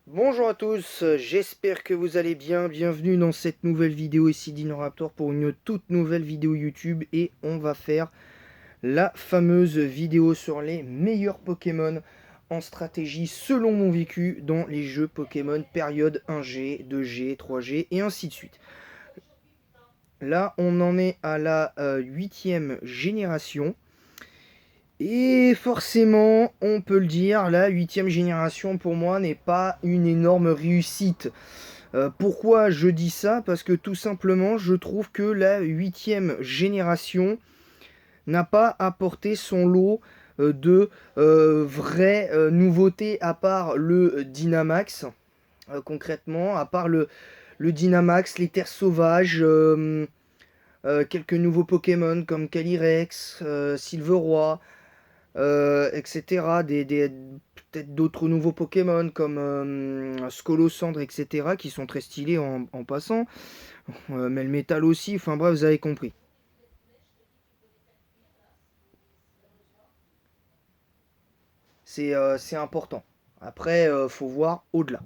Bonjour à tous, j'espère que vous allez bien. Bienvenue dans cette nouvelle vidéo ici Dinoraptor pour une toute nouvelle vidéo YouTube. Et on va faire la fameuse vidéo sur les meilleurs Pokémon en stratégie selon mon vécu dans les jeux Pokémon période 1G, 2G, 3G et ainsi de suite. Là, on en est à la 8e génération. Et forcément, on peut le dire, la 8e génération pour moi n'est pas une énorme réussite. Pourquoi je dis ça? Parce que tout simplement, je trouve que la 8e génération n'a pas apporté son lot de vraies nouveautés à part le Dynamax. Concrètement, à part le Dynamax, les terres sauvages, quelques nouveaux Pokémon comme Calyrex, Silveroi, etc. Peut-être d'autres nouveaux Pokémon comme Scolosandre, etc. qui sont très stylés en passant. Melmetal aussi, enfin bref, vous avez compris. C'est important. Après, faut voir au-delà.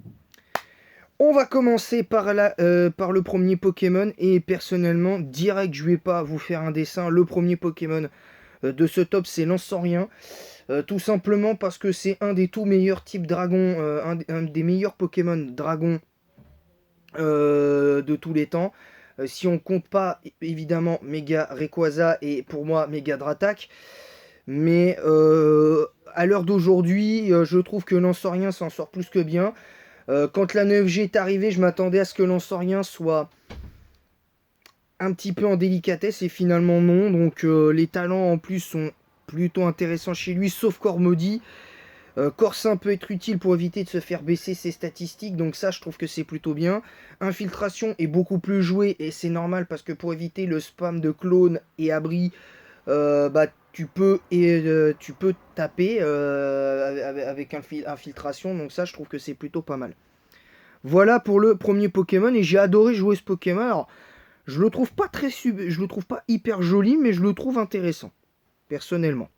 On va commencer par le premier Pokémon. Et personnellement, direct, je vais pas vous faire un dessin. Le premier Pokémon de ce top, c'est Lansorien. Tout simplement parce que c'est un des tout meilleurs types dragons, un des meilleurs Pokémon dragons de tous les temps. Si on compte pas évidemment Mega Rayquaza et pour moi Mega Dratak. Mais à l'heure d'aujourd'hui, je trouve que Lansorien s'en sort plus que bien. Quand la 9G est arrivée, je m'attendais à ce que Lansorien soit un petit peu en délicatesse et finalement non. Donc les talents en plus sont plutôt intéressants chez lui, sauf Cormody. Corsin peut être utile pour éviter de se faire baisser ses statistiques, donc ça je trouve que c'est plutôt bien. Infiltration est beaucoup plus joué et c'est normal parce que pour éviter le spam de clones et abris, bah, tu peux taper avec infiltration, donc ça je trouve que c'est plutôt pas mal. Voilà pour le premier Pokémon et j'ai adoré jouer ce Pokémon. Alors je le trouve pas je le trouve pas hyper joli, mais je le trouve intéressant personnellement.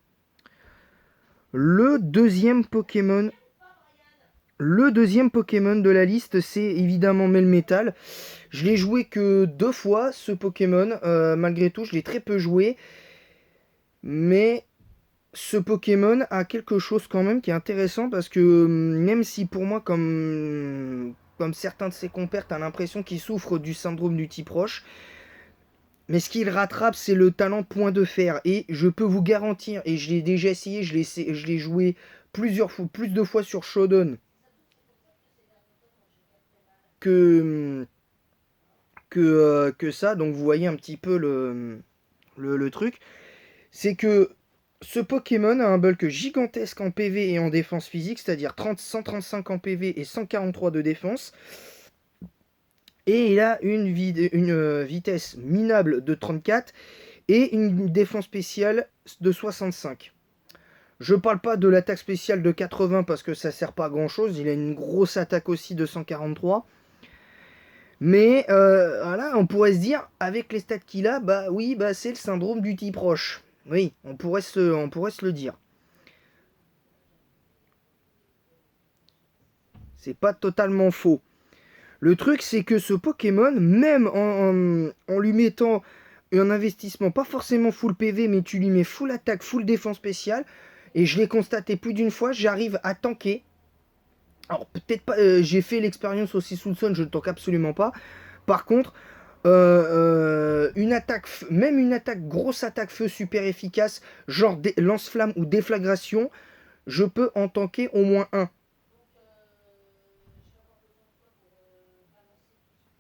Le deuxième Pokémon Le deuxième Pokémon de la liste, c'est évidemment Melmetal. Je l'ai joué que 2 fois, ce Pokémon. Malgré tout, je l'ai très peu joué. Mais ce Pokémon a quelque chose quand même qui est intéressant parce que même si pour moi, comme certains de ses compères, t'as l'impression qu'il souffre du syndrome du type roche. Mais ce qu'il rattrape, c'est le talent point de fer. Et je peux vous garantir, et je l'ai déjà essayé, je l'ai joué plus de fois sur Shodown que, que ça. Donc vous voyez un petit peu le truc. C'est que ce Pokémon a un bulk gigantesque en PV et en défense physique, c'est-à-dire 135 en PV et 143 de défense. Et il a une vitesse minable de 34 et une défense spéciale de 65. Je parle pas de l'attaque spéciale de 80 parce que ça sert pas à grand chose. Il a une grosse attaque aussi de 143. Mais voilà, on pourrait se dire, avec les stats qu'il a, bah oui, bah c'est le syndrome du type roche. Oui, on pourrait se le dire. C'est pas totalement faux. Le truc, c'est que ce Pokémon, même en lui mettant un investissement, pas forcément full PV, mais tu lui mets full attaque, full défense spéciale, et je l'ai constaté plus d'une fois, j'arrive à tanker. Alors peut-être pas, j'ai fait l'expérience aussi sous le sun, je ne tank absolument pas. Par contre, une attaque, même une attaque, grosse attaque feu super efficace, genre lance-flamme ou déflagration, je peux en tanker au moins un.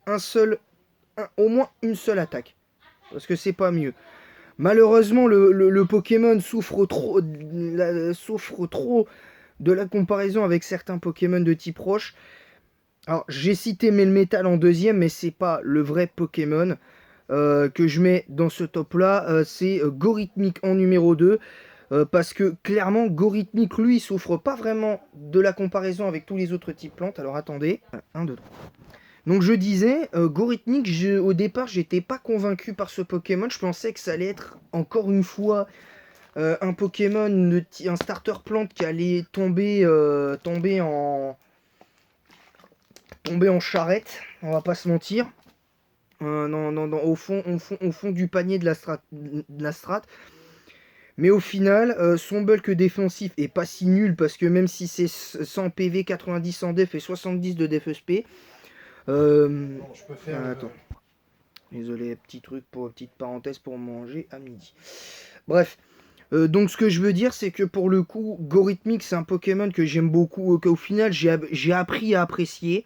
Un seul, au moins une seule attaque. Parce que c'est pas mieux. Malheureusement, le Pokémon souffre trop de la comparaison avec certains Pokémon de type roche. Alors, j'ai cité Melmetal en deuxième, mais c'est pas le vrai Pokémon que je mets dans ce top-là. C'est Gorithmic en numéro 2. Parce que clairement, Gorithmic, lui, souffre pas vraiment de la comparaison avec tous les autres types plantes. Alors attendez, 1, 2, 3. Donc je disais, Gorithmic, au départ, j'étais pas convaincu par ce Pokémon. Je pensais que ça allait être encore une fois un Pokémon, un starter plante qui allait tomber tomber en charrette, on va pas se mentir. Au fond du panier de la strat. Mais au final, son bulk défensif est pas si nul parce que même si c'est 100 PV, 90 en def et 70 de def SP. Non, je peux faire. Attends. Désolé, petite parenthèse pour manger à midi. Bref. Donc ce que je veux dire, c'est que pour le coup, Gorithmic, c'est un Pokémon que j'aime beaucoup, qu'au final j'ai appris à apprécier.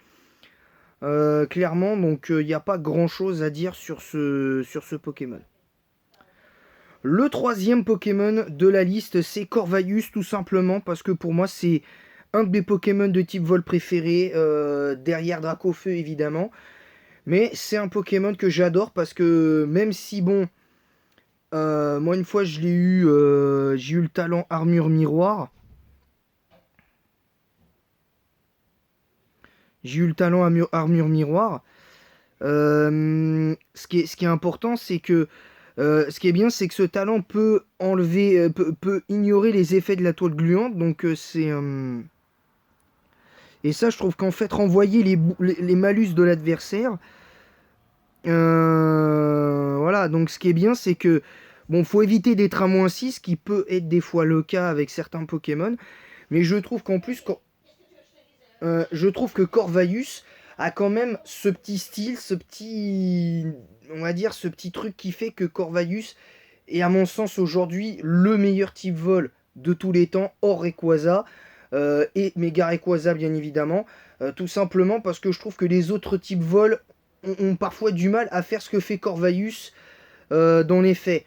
Clairement, donc il n'y a pas grand chose à dire sur ce Pokémon. Le troisième Pokémon de la liste, c'est Corvalius, tout simplement, parce que pour moi, c'est un de mes Pokémon de type vol préféré, derrière Dracofeu, évidemment. Mais c'est un Pokémon que j'adore, parce que même si, bon, moi, une fois, j'ai eu le talent Armure Miroir. J'ai eu le talent Armure Miroir. Ce qui est important, c'est que ce qui est bien, c'est que ce talent peut enlever, peut ignorer les effets de la toile gluante. Donc c'est et ça, je trouve qu'en fait renvoyer les malus de l'adversaire, voilà. Donc ce qui est bien, c'est que bon, faut éviter d'être à -6, qui peut être des fois le cas avec certains Pokémon. Mais je trouve qu'en plus, je trouve que Corvalius a quand même ce petit style, on va dire, ce petit truc qui fait que Corvalius est, à mon sens, aujourd'hui, le meilleur type vol de tous les temps, hors Rayquaza, et méga Rayquaza, bien évidemment. Tout simplement parce que je trouve que les autres types vol ont parfois du mal à faire ce que fait Corvalius dans les faits.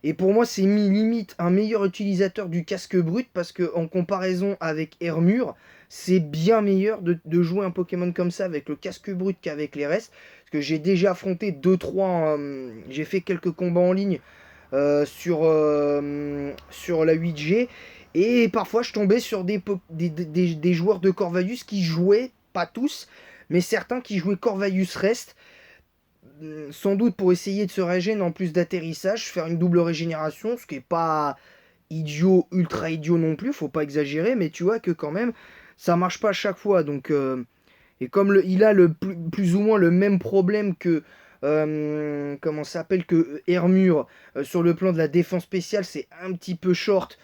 Et pour moi, c'est limite un meilleur utilisateur du casque brut parce que en comparaison avec Hermure, c'est bien meilleur de jouer un Pokémon comme ça avec le casque brut qu'avec les restes. Parce que j'ai déjà affronté 2-3, j'ai fait quelques combats en ligne sur la 8G. Et parfois, je tombais sur des joueurs de Corvalius qui jouaient, pas tous, mais certains qui jouaient Corvalius Rest, sans doute pour essayer de se régénérer en plus d'atterrissage, faire une double régénération, ce qui est pas idiot, ultra idiot non plus, faut pas exagérer, mais tu vois que quand même, ça marche pas à chaque fois. Donc, et comme il a plus ou moins le même problème que, comment ça s'appelle, que Hermure, sur le plan de la défense spéciale, c'est un petit peu short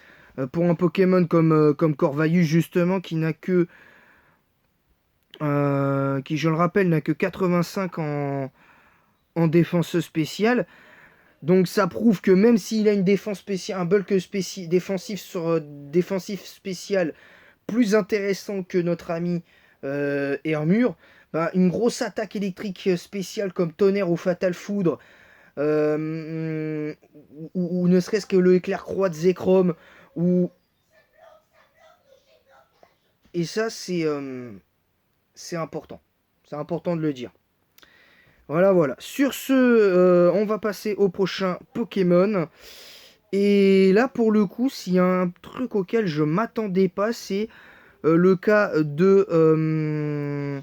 pour un Pokémon comme Corvalius, justement, qui n'a que, qui, je le rappelle, n'a que 85 en défense spéciale. Donc ça prouve que même s'il a une défense spéciale, un bulk défensif spécial plus intéressant que notre ami Hermure, bah, une grosse attaque électrique spéciale comme Tonnerre ou Fatal Foudre, ou ne serait-ce que le éclair croix de Zekrom, et ça c'est important. C'est important de le dire. Voilà. Sur ce, on va passer au prochain Pokémon. Et là, pour le coup, s'il y a un truc auquel je m'attendais pas, c'est le cas de...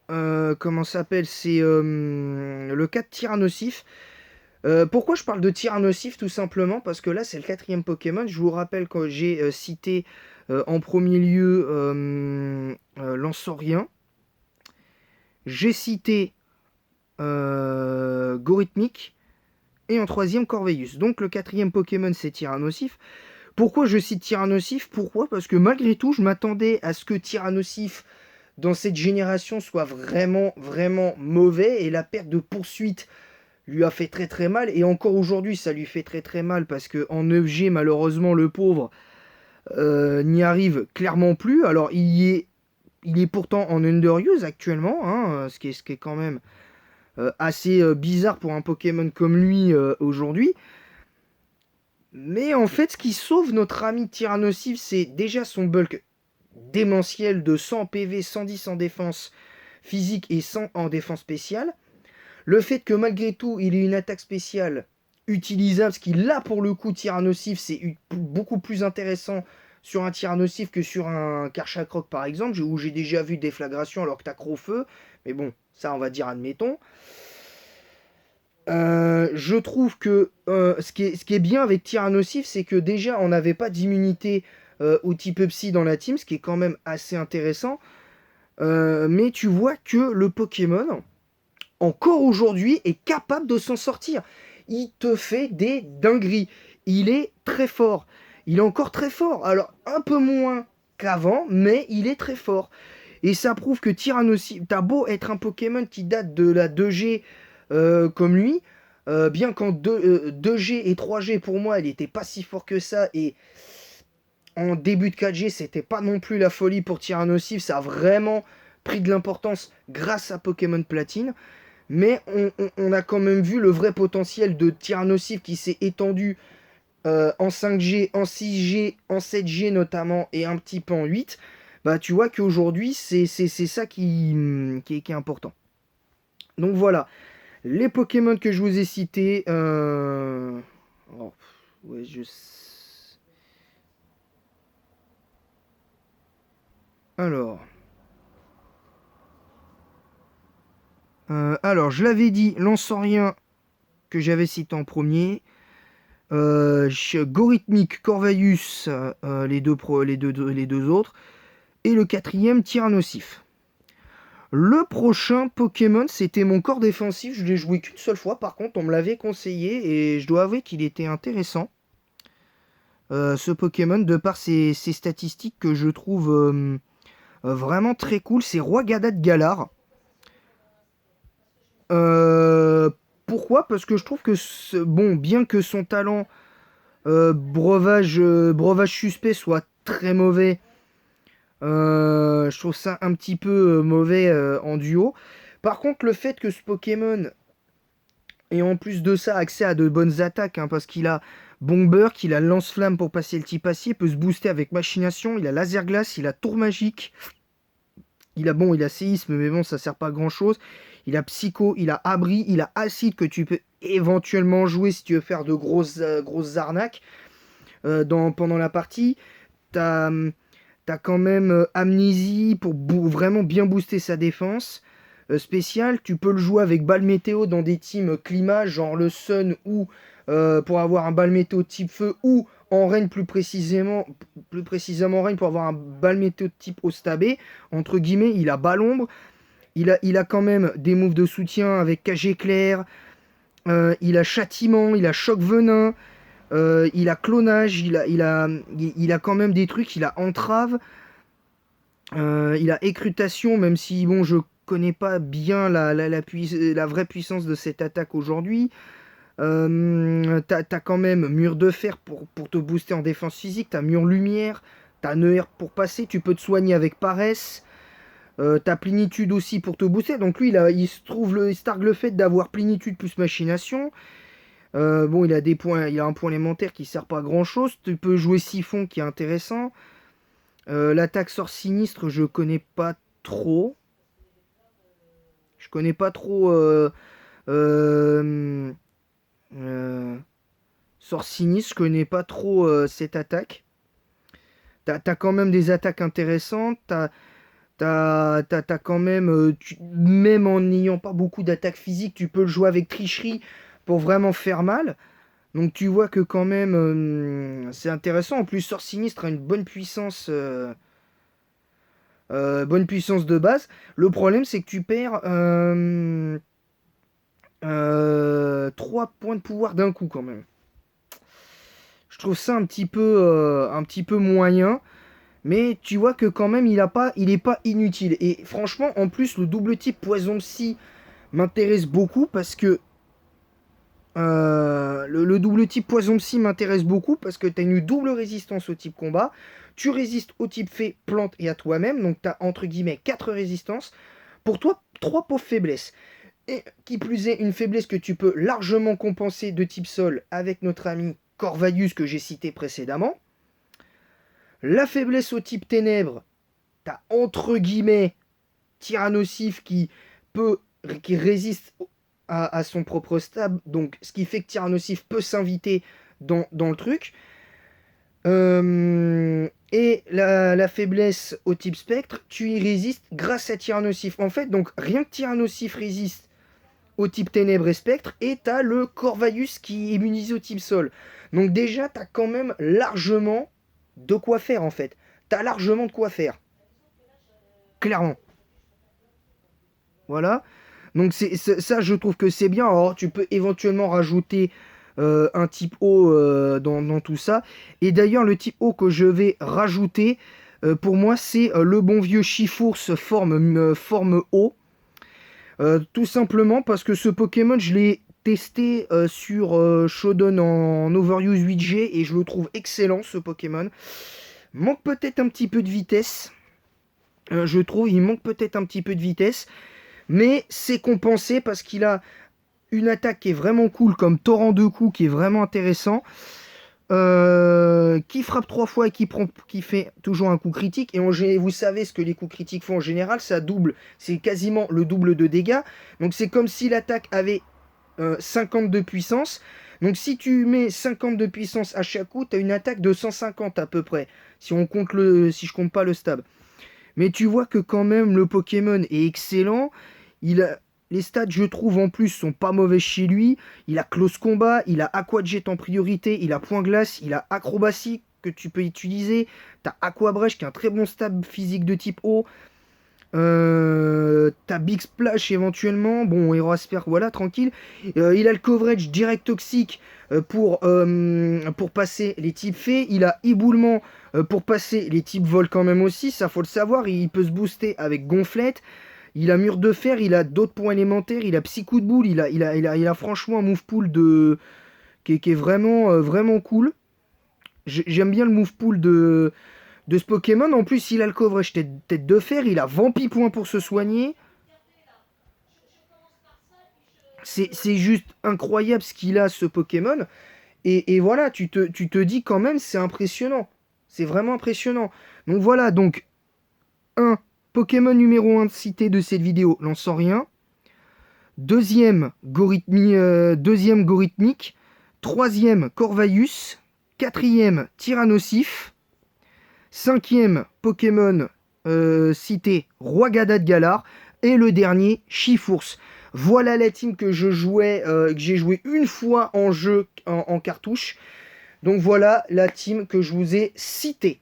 comment ça s'appelle? C'est le cas de Tyrannosif. Pourquoi je parle de Tyrannosif? Tout simplement parce que là, c'est le 4e Pokémon. Je vous rappelle que j'ai cité en premier lieu Lansorien. J'ai cité Gorithmic. Et en 3e, Corvalius. Donc le 4e Pokémon, c'est Tyrannosif. Pourquoi je cite Tyrannosif? Pourquoi? Parce que malgré tout, je m'attendais à ce que Tyrannosif, dans cette génération, soit vraiment, vraiment mauvais. Et la perte de poursuite lui a fait très très mal. Et encore aujourd'hui, ça lui fait très très mal. Parce qu'en 9G, malheureusement, le pauvre n'y arrive clairement plus. Alors, il est pourtant en Underuse actuellement. Hein, ce qui est quand même assez bizarre pour un Pokémon comme lui aujourd'hui. Mais en fait, ce qui sauve notre ami Tyrannosif, c'est déjà son bulk démentiel de 100 PV, 110 en défense physique et 100 en défense spéciale. Le fait que malgré tout, il ait une attaque spéciale utilisable, ce qui là pour le coup, Tyrannosif, c'est beaucoup plus intéressant sur un Tyrannosif que sur un Karchakroc par exemple, où j'ai déjà vu déflagration alors que t'as Crofeu. Mais bon, ça on va dire admettons. Je trouve que ce qui est bien avec Tyrannosif, c'est que déjà on n'avait pas d'immunité au type Psy dans la team, ce qui est quand même assez intéressant. Mais tu vois que le Pokémon, encore aujourd'hui, est capable de s'en sortir. Il te fait des dingueries. Il est très fort. Il est encore très fort. Alors, un peu moins qu'avant, mais il est très fort. Et ça prouve que Tyrannosaurus, t'as beau être un Pokémon qui date de la 2G comme lui, bien qu'en 2G et 3G, pour moi, il n'était pas si fort que ça. Et en début de 4G, c'était pas non plus la folie pour Tyrannosaurus. Ça a vraiment pris de l'importance grâce à Pokémon Platine. Mais on a quand même vu le vrai potentiel de Tyrannosaurus qui s'est étendu en 5G, en 6G, en 7G notamment, et un petit peu en 8. Bah, tu vois qu'aujourd'hui, c'est ça qui est important. Donc voilà, les Pokémon que je vous ai cités. Oh, ouais, Alors. Alors, je l'avais dit, Lansorien que j'avais cité en premier. Gorithmic, Corvaius, les deux autres. Et le quatrième, Tyrannosif. Le prochain Pokémon, c'était mon corps défensif. Je l'ai joué qu'une seule fois. Par contre, on me l'avait conseillé et je dois avouer qu'il était intéressant. Ce Pokémon, de par ses statistiques que je trouve vraiment très cool, c'est Roigadat Galar. Pourquoi? Parce que je trouve que, bon, bien que son talent breuvage suspect soit très mauvais, je trouve ça un petit peu mauvais en duo. Par contre, le fait que ce Pokémon ait en plus de ça accès à de bonnes attaques, hein, parce qu'il a Bomber, qu'il a Lance-Flamme pour passer le type acier, peut se booster avec Machination, il a Laser Glace, il a Tour Magique, il a Séisme, mais bon, ça sert pas à grand chose. Il a Psycho, il a Abri, il a Acide que tu peux éventuellement jouer si tu veux faire de grosses arnaques pendant la partie. T'as quand même Amnésie pour vraiment bien booster sa défense. Spécial, tu peux le jouer avec balle météo dans des teams climat, genre le Sun, ou pour avoir un balle météo type feu, ou en Reine plus précisément en Reine pour avoir un balle météo type Ostabé. Entre guillemets, il a balle ombre. Il a quand même des moves de soutien avec cage éclair. Il a châtiment, il a choc venin. Il a clonage, il a quand même des trucs, il a entrave, il a écrutation, même si bon, je connais pas bien la vraie puissance de cette attaque aujourd'hui. T'as quand même mur de fer pour te booster en défense physique, t'as mur lumière, t'as Neuer pour passer, tu peux te soigner avec paresse. T'as plénitude aussi pour te booster, donc lui il se targue le fait d'avoir plénitude plus machination. Bon, il a un point élémentaire qui sert pas à grand chose. Tu peux jouer Siphon qui est intéressant. L'attaque sort sinistre, je connais pas trop. Je connais pas trop. Euh, Sort sinistre, je connais pas trop cette attaque. T'as quand même des attaques intéressantes. T'as quand même, même en n'ayant pas beaucoup d'attaques physiques, tu peux le jouer avec tricherie pour vraiment faire mal. Donc tu vois que quand même c'est intéressant. En plus, Sort Sinistre a une bonne puissance de base. Le problème c'est que tu perds 3 points de pouvoir d'un coup quand même. Je trouve ça un petit peu moyen. Mais tu vois que quand même il est pas inutile. Et franchement, en plus, le double type Poison Psy m'intéresse beaucoup parce que le double type Poison Psy m'intéresse beaucoup parce que tu as une double résistance au type combat. Tu résistes au type fée, plante et à toi-même. Donc tu as entre guillemets 4 résistances. Pour toi, 3 pauvres faiblesses. Et qui plus est, une faiblesse que tu peux largement compenser de type sol avec notre ami Corvaius que j'ai cité précédemment. La faiblesse au type ténèbres, tu as entre guillemets Tyrannosif qui résiste à son propre stab, donc ce qui fait que Tyrannosif peut s'inviter dans le truc. Et la faiblesse au type spectre, tu y résistes grâce à Tyrannosif. En fait, donc rien que Tyrannosif résiste au type ténèbres et spectre, et t'as le Corvaius qui est immunisé au type sol. Donc déjà, t'as quand même largement de quoi faire en fait. T'as largement de quoi faire. Clairement. Voilà. Donc ça, je trouve que c'est bien. Alors, tu peux éventuellement rajouter un type O dans tout ça. Et d'ailleurs, le type O que je vais rajouter, pour moi, c'est le bon vieux Chifours forme O. Tout simplement parce que ce Pokémon, je l'ai testé sur Shodan en Overuse 8G et je le trouve excellent, ce Pokémon. Manque peut-être un petit peu de vitesse. Je trouve, il manque peut-être un petit peu de vitesse. Mais c'est compensé parce qu'il a une attaque qui est vraiment cool, comme Torrent de coups, qui est vraiment intéressant. Qui frappe 3 fois et qui fait toujours un coup critique. Et vous savez ce que les coups critiques font en général, ça double. C'est quasiment le double de dégâts. Donc c'est comme si l'attaque avait 50 de puissance. Donc si tu mets 50 de puissance à chaque coup, tu as une attaque de 150 à peu près. Si je compte pas le stab. Mais tu vois que quand même le Pokémon est excellent. Les stats, je trouve, en plus, sont pas mauvais chez lui. Il a Close Combat, il a Aqua Jet en priorité, il a Point Glace, il a Acrobatie que tu peux utiliser. T'as Aqua Breach qui est un très bon stab physique de type O. T'as Big Splash éventuellement. Bon, Hero Asper, voilà, tranquille. Il a le coverage direct toxique pour passer les types fées. Il a éboulement pour passer les types vol quand même aussi. Ça, faut le savoir. Il peut se booster avec Gonflette. Il a Mur de Fer. Il a d'autres points élémentaires. Il a Psy-Coup de Boule. Il a franchement un move pool qui est vraiment, vraiment cool. J'aime bien le move pool de ce Pokémon. En plus, il a le coverage tête de fer, il a Vampi-Point pour se soigner. C'est juste incroyable ce qu'il a, ce Pokémon. Et voilà, tu te dis quand même, c'est impressionnant. C'est vraiment impressionnant. Donc voilà, donc, un Pokémon numéro 1 cité de cette vidéo, Lanceurien. Deuxième Gorithmique. Troisième, Corvaius. Quatrième, Tyrannosif. Cinquième Pokémon cité, Roi-Gada de Galar. Et le dernier, Chifours. Voilà la team que j'ai joué une fois en jeu, en cartouche. Donc voilà la team que je vous ai citée.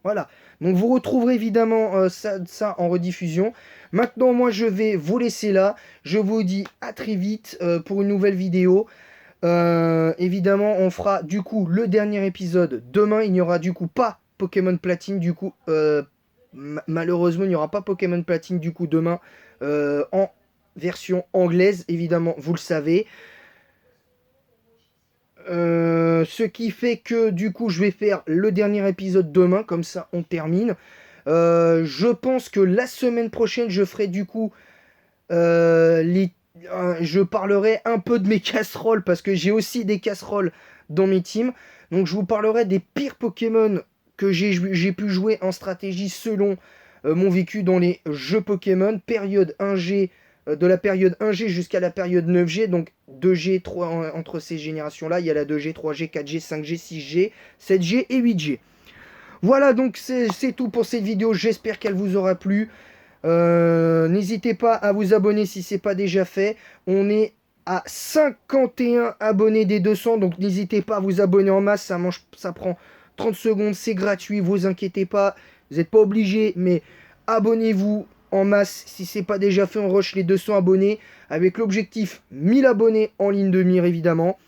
Voilà. Donc vous retrouverez évidemment ça en rediffusion. Maintenant, moi, je vais vous laisser là. Je vous dis à très vite pour une nouvelle vidéo. Évidemment, on fera du coup le dernier épisode demain. Il n'y aura du coup pas Pokémon Platine. Du coup, malheureusement, il n'y aura pas Pokémon Platine du coup demain en version anglaise. Évidemment, vous le savez. Ce qui fait que du coup, je vais faire le dernier épisode demain. Comme ça, on termine. Je pense que la semaine prochaine, je ferai du coup je parlerai un peu de mes casseroles parce que j'ai aussi des casseroles dans mes teams. Donc je vous parlerai des pires Pokémon que j'ai pu jouer en stratégie selon mon vécu dans les jeux Pokémon. Période 1G, de la période 1G jusqu'à la période 9G. Donc 2G, 3, entre ces générations-là, il y a la 2G, 3G, 4G, 5G, 6G, 7G et 8G. Voilà, donc c'est tout pour cette vidéo. J'espère qu'elle vous aura plu. N'hésitez pas à vous abonner si ce n'est pas déjà fait. On est à 51 abonnés des 200, donc n'hésitez pas à vous abonner en masse. Ça prend 30 secondes, c'est gratuit, vous inquiétez pas. Vous n'êtes pas obligé, mais abonnez-vous en masse si ce n'est pas déjà fait. On rush les 200 abonnés avec l'objectif 1000 abonnés en ligne de mire évidemment.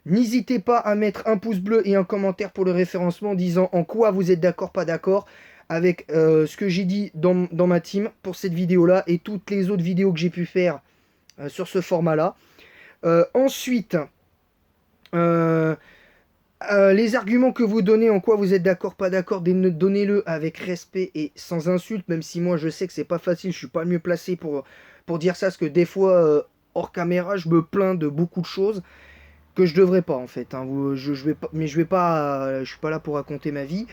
N'hésitez pas à mettre un pouce bleu et un commentaire pour le référencement disant en quoi vous êtes d'accord, pas d'accord avec ce que j'ai dit dans ma team pour cette vidéo-là et toutes les autres vidéos que j'ai pu faire sur ce format-là. Ensuite, les arguments que vous donnez, en quoi vous êtes d'accord, pas d'accord, donnez-le avec respect et sans insulte, même si moi je sais que c'est pas facile, je suis pas le mieux placé pour dire ça, parce que des fois, hors caméra, je me plains de beaucoup de choses que je devrais pas en fait. Hein. Je vais pas, mais je suis pas là pour raconter ma vie.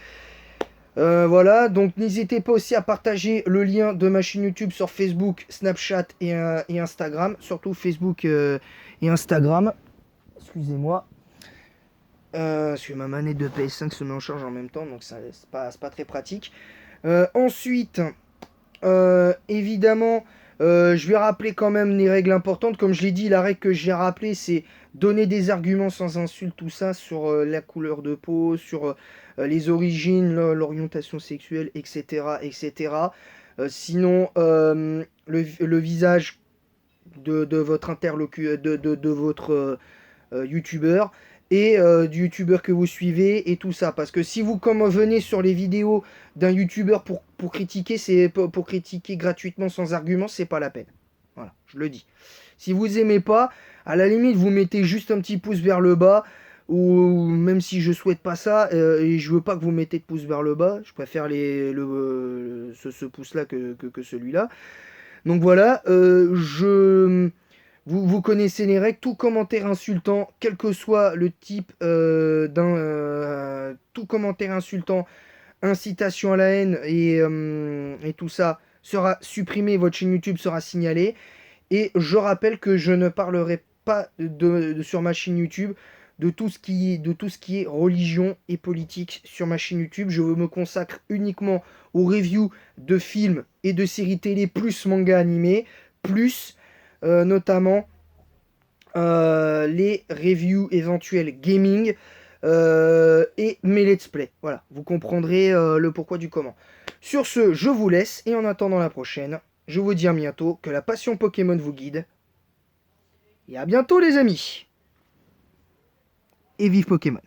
Voilà, donc n'hésitez pas aussi à partager le lien de ma chaîne YouTube sur Facebook, Snapchat et Instagram. Surtout Facebook et Instagram. Excusez-moi. Parce que ma manette de PS5 se met en charge en même temps, donc c'est pas très pratique. Ensuite, évidemment, je vais rappeler quand même les règles importantes. Comme je l'ai dit, la règle que j'ai rappelée, c'est donner des arguments sans insulte, tout ça, sur la couleur de peau, sur les origines, l'orientation sexuelle, etc. etc. Sinon, le visage de votre de votre youtubeur et du youtubeur que vous suivez et tout ça. Parce que si vous comme venez sur les vidéos d'un youtubeur pour critiquer, pour critiquer gratuitement sans argument, c'est pas la peine. Voilà, je le dis. Si vous aimez pas, à la limite, vous mettez juste un petit pouce vers le bas, ou même si je souhaite pas ça, et je veux pas que vous mettez de pouce vers le bas, je préfère ce pouce-là que celui-là. Donc voilà, vous connaissez les règles, tout commentaire insultant, quel que soit le type tout commentaire insultant, incitation à la haine et tout ça sera supprimé, votre chaîne YouTube sera signalée. Et je rappelle que je ne parlerai pas sur ma chaîne YouTube de tout ce qui est religion et politique sur ma chaîne YouTube. Je me consacre uniquement aux reviews de films et de séries télé, plus manga animé, plus notamment les reviews éventuelles gaming et mes let's play. Voilà, vous comprendrez le pourquoi du comment. Sur ce, je vous laisse et en attendant la prochaine, je vous dis à bientôt, que la passion Pokémon vous guide. Et à bientôt les amis. Et vive Pokémon.